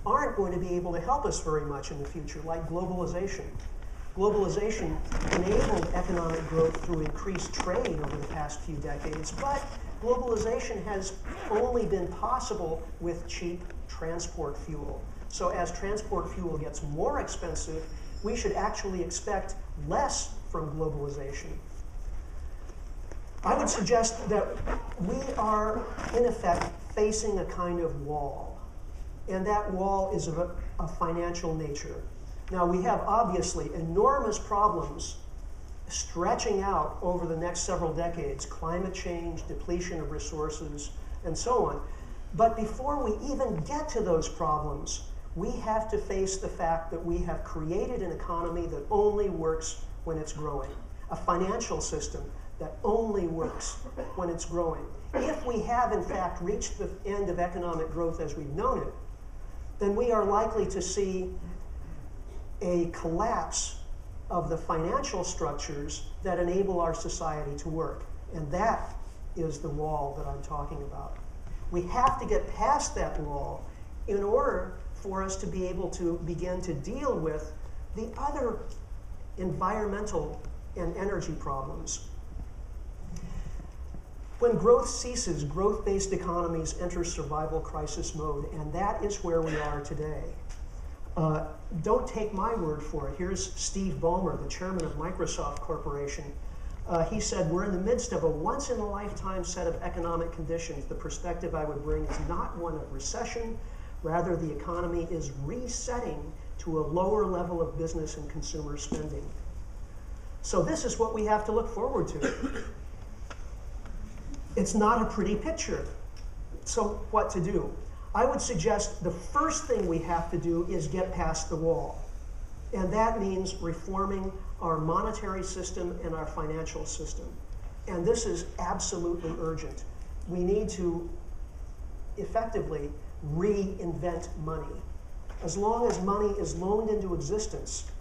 aren't going to be able to help us very much in the future, like globalization. Globalization enabled economic growth through increased trade over the past few decades, but globalization has only been possible with cheap transport fuel. So as transport fuel gets more expensive, we should actually expect less from globalization. I would suggest that we are, in effect, facing a kind of wall, and that wall is of a financial nature. Now, we have obviously enormous problems stretching out over the next several decades: climate change, depletion of resources, and so on. But before we even get to those problems, we have to face the fact that we have created an economy that only works when it's growing, a financial system that only works when it's growing. If we have, in fact, reached the end of economic growth as we've known it, then we are likely to see a collapse of the financial structures that enable our society to work. And that is the wall that I'm talking about. We have to get past that wall in order for us to be able to begin to deal with the other environmental and energy problems. When growth ceases, growth-based economies enter survival crisis mode, and that is where we are today. Don't take my word for it. Here's Steve Ballmer, the chairman of Microsoft Corporation. He said, "We're in the midst of a once-in-a-lifetime set of economic conditions. The perspective I would bring is not one of recession. Rather, the economy is resetting to a lower level of business and consumer spending." So this is what we have to look forward to. It's not a pretty picture. So what to do? I would suggest the first thing we have to do is get past the wall. And that means reforming our monetary system and our financial system. And this is absolutely urgent. We need to effectively reinvent money. As long as money is loaned into existence,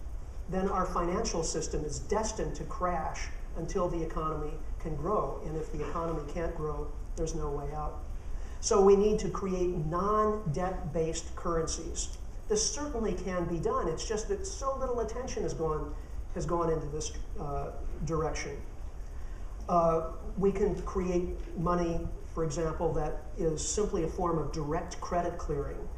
then our financial system is destined to crash until the economy can grow. And if the economy can't grow, there's no way out. So we need to create non-debt-based currencies. This certainly can be done. It's just that so little attention has gone into this direction. We can create money, for example, that is simply a form of direct credit clearing.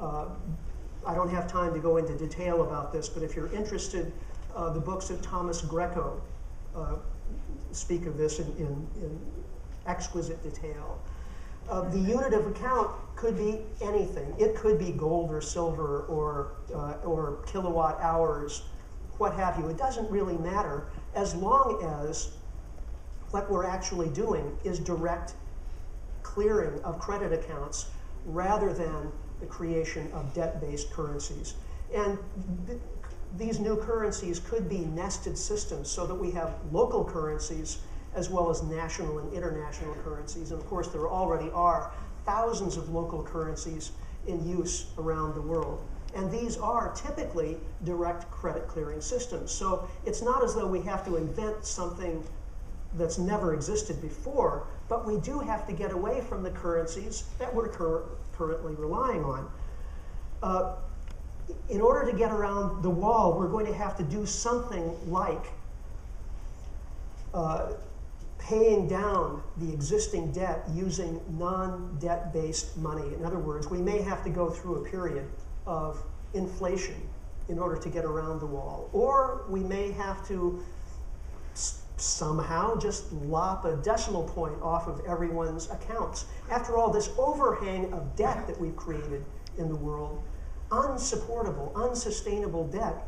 I don't have time to go into detail about this, but if you're interested, the books of Thomas Greco speak of this in exquisite detail. The unit of account could be anything. It could be gold or silver or kilowatt hours, what have you. It doesn't really matter as long as what we're actually doing is direct clearing of credit accounts rather than the creation of debt-based currencies. And these new currencies could be nested systems so that we have local currencies as well as national and international currencies. And of course, there already are thousands of local currencies in use around the world. And these are typically direct credit clearing systems. So it's not as though we have to invent something that's never existed before, but we do have to get away from the currencies that we're currently relying on. In order to get around the wall, we're going to have to do something like paying down the existing debt using non-debt-based money. In other words, we may have to go through a period of inflation in order to get around the wall. Or we may have to somehow just lop a decimal point off of everyone's accounts. After all, this overhang of debt that we've created in the world, unsupportable, unsustainable debt,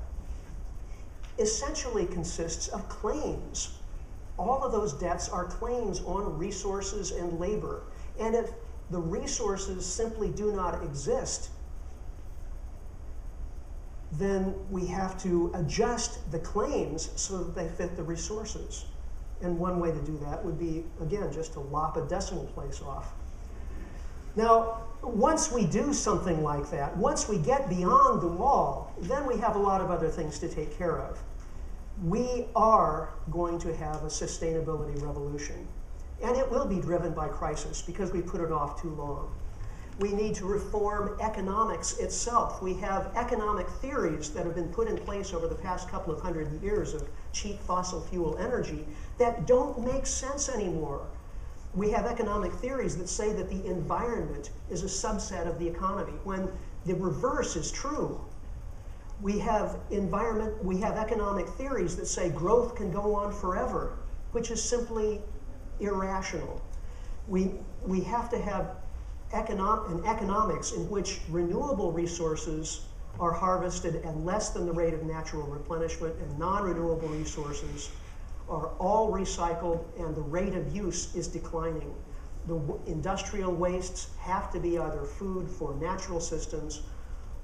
essentially consists of claims. All of those debts are claims on resources and labor. And if the resources simply do not exist, then we have to adjust the claims so that they fit the resources. And one way to do that would be, again, just to lop a decimal place off. Now, once we do something like that, once we get beyond the wall, then we have a lot of other things to take care of. We are going to have a sustainability revolution. And it will be driven by crisis because we put it off too long. We need to reform economics itself. We have economic theories that have been put in place over the past couple of 100 years of cheap fossil fuel energy that don't make sense anymore. We have economic theories that say that the environment is a subset of the economy, when the reverse is true. We have economic theories that say growth can go on forever, which is simply irrational. We have to have economics in which renewable resources are harvested at less than the rate of natural replenishment, and non-renewable resources are all recycled and the rate of use is declining. The industrial wastes have to be either food for natural systems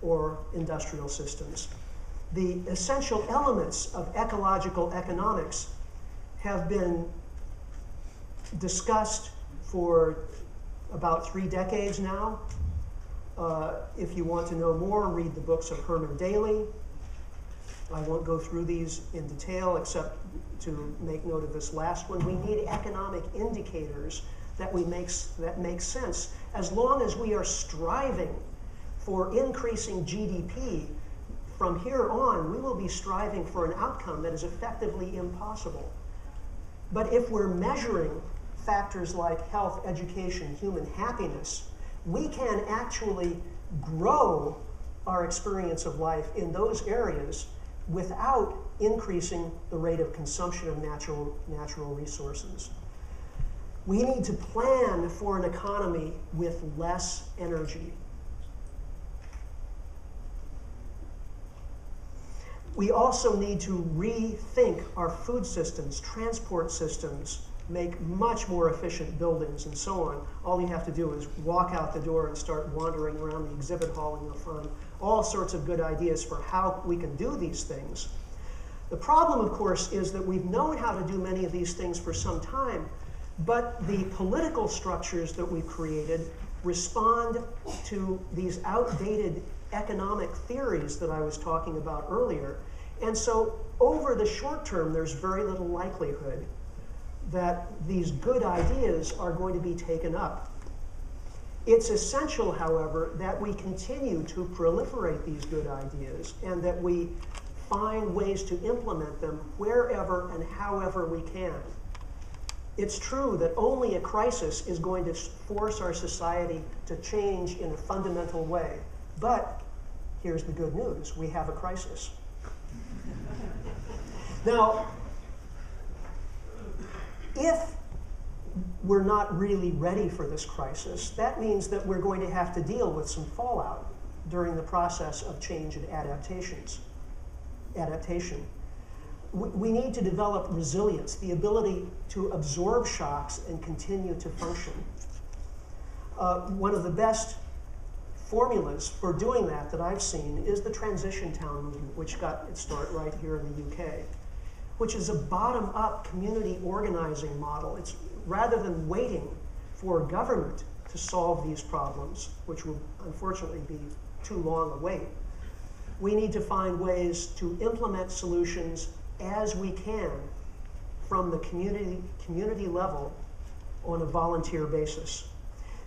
or industrial systems. The essential elements of ecological economics have been discussed for about 3 decades now. If you want to know more, read the books of Herman Daly. I won't go through these in detail except to make note of this last one. We need economic indicators that make sense. As long as we are striving for increasing GDP, from here on, we will be striving for an outcome that is effectively impossible. But if we're measuring factors like health, education, human happiness, we can actually grow our experience of life in those areas without increasing the rate of consumption of natural resources. We need to plan for an economy with less energy. We also need to rethink our food systems, transport systems, make much more efficient buildings, and so on. All you have to do is walk out the door and start wandering around the exhibit hall, and you'll find all sorts of good ideas for how we can do these things. The problem, of course, is that we've known how to do many of these things for some time, but the political structures that we've created respond to these outdated economic theories that I was talking about earlier. And so over the short term, there's very little likelihood that these good ideas are going to be taken up. It's essential, however, that we continue to proliferate these good ideas and that we find ways to implement them wherever and however we can. It's true that only a crisis is going to force our society to change in a fundamental way. But here's the good news: we have a crisis. Now, if we're not really ready for this crisis, that means that we're going to have to deal with some fallout during the process of change and adaptation. We need to develop resilience, the ability to absorb shocks and continue to function. One of the best formulas for doing that I've seen is the transition town movement, which got its start right here in the UK, which is a bottom-up community organizing model. It's rather than waiting for government to solve these problems, which will unfortunately be too long a wait, we need to find ways to implement solutions as we can from the community level on a volunteer basis.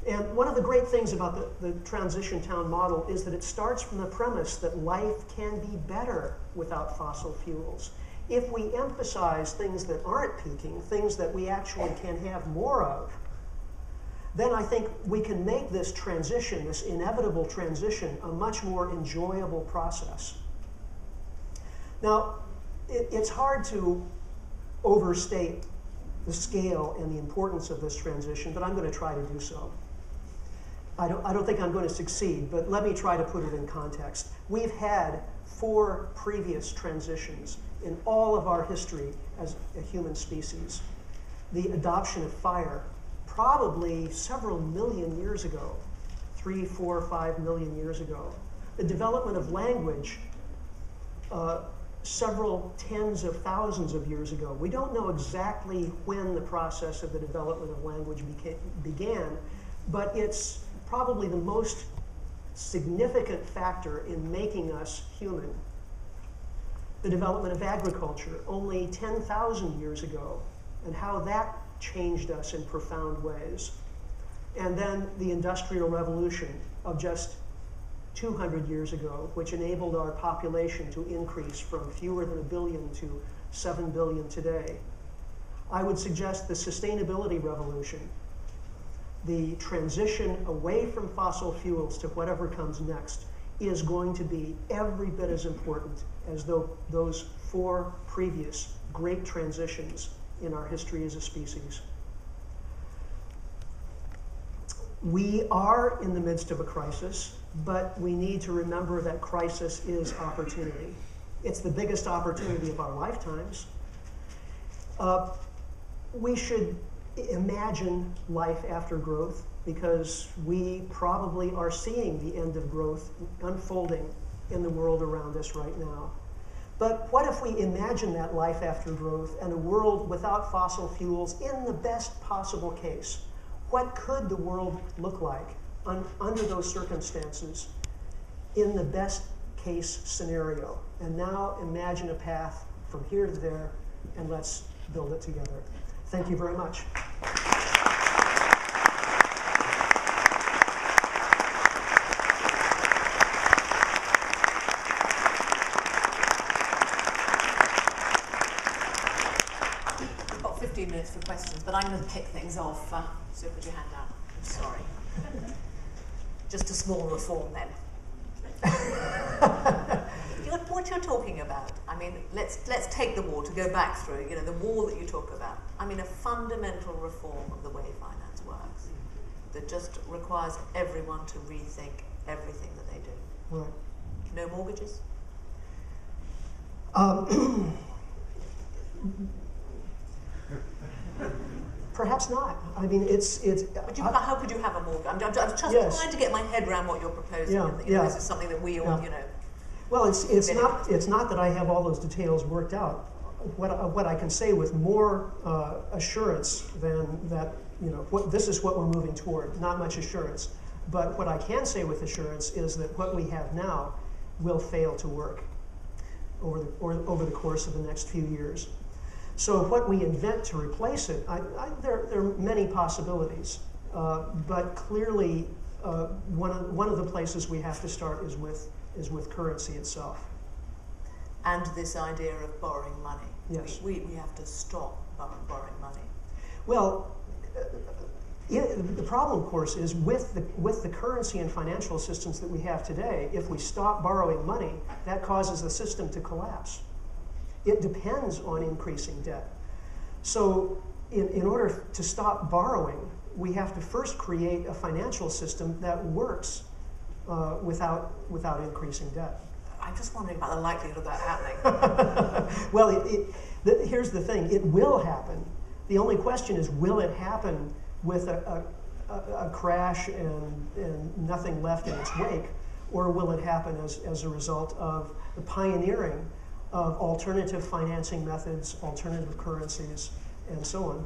And one of the great things about the transition town model is that it starts from the premise that life can be better without fossil fuels. If we emphasize things that aren't peaking, things that we actually can have more of, then I think we can make this transition, this inevitable transition, a much more enjoyable process. Now, it's hard to overstate the scale and the importance of this transition, but I'm going to try to do so. I don't think I'm going to succeed, but let me try to put it in context. We've had 4 previous transitions in all of our history as a human species. The adoption of fire, probably several million years ago, 3, 4, 5 million years ago. The development of language, several tens of thousands of years ago. We don't know exactly when the process of the development of language began, but it's probably the most significant factor in making us human. The development of agriculture only 10,000 years ago, and how that changed us in profound ways. And then the Industrial Revolution of just 200 years ago, which enabled our population to increase from fewer than 1 billion to 7 billion today. I would suggest the sustainability revolution, the transition away from fossil fuels to whatever comes next, is going to be every bit as important as those 4 previous great transitions in our history as a species. We are in the midst of a crisis, but we need to remember that crisis is opportunity. It's the biggest opportunity of our lifetimes. We should imagine life after growth, because we probably are seeing the end of growth unfolding in the world around us right now. But what if we imagine that life after growth and a world without fossil fuels in the best possible case? What could the world look like under those circumstances in the best case scenario? And now imagine a path from here to there, and let's build it together. Thank you very much. We've got 15 minutes for questions, but I'm going to kick things off. So put your hand down. I'm sorry. Just a small reform then. What you're talking about, I mean, let's take the war, to go back through, the war that you talk about. I mean, a fundamental reform of the way finance works that just requires everyone to rethink everything that they do. Right. No mortgages? Perhaps not. I mean, it's. But how could you have a mortgage? I'm just trying to get my head around what you're proposing. Yeah, This is something that we all, Well, it's not that I have all those details worked out. What I can say with more assurance than that, this is what we're moving toward. Not much assurance, but what I can say with assurance is that what we have now will fail to work over the course of the next few years. So what we invent to replace it, there are many possibilities, but clearly one of the places we have to start is with currency itself. And this idea of borrowing money. Yes. We have to stop borrowing money. Well, the problem, of course, is with the currency and financial systems that we have today, if we stop borrowing money, that causes the system to collapse. It depends on increasing debt. So in order to stop borrowing, we have to first create a financial system that works without increasing debt. I'm just wondering about the likelihood of that happening. Well, here's the thing. It will happen. The only question is, will it happen with a crash and nothing left in its wake, or will it happen as a result of the pioneering of alternative financing methods, alternative currencies, and so on?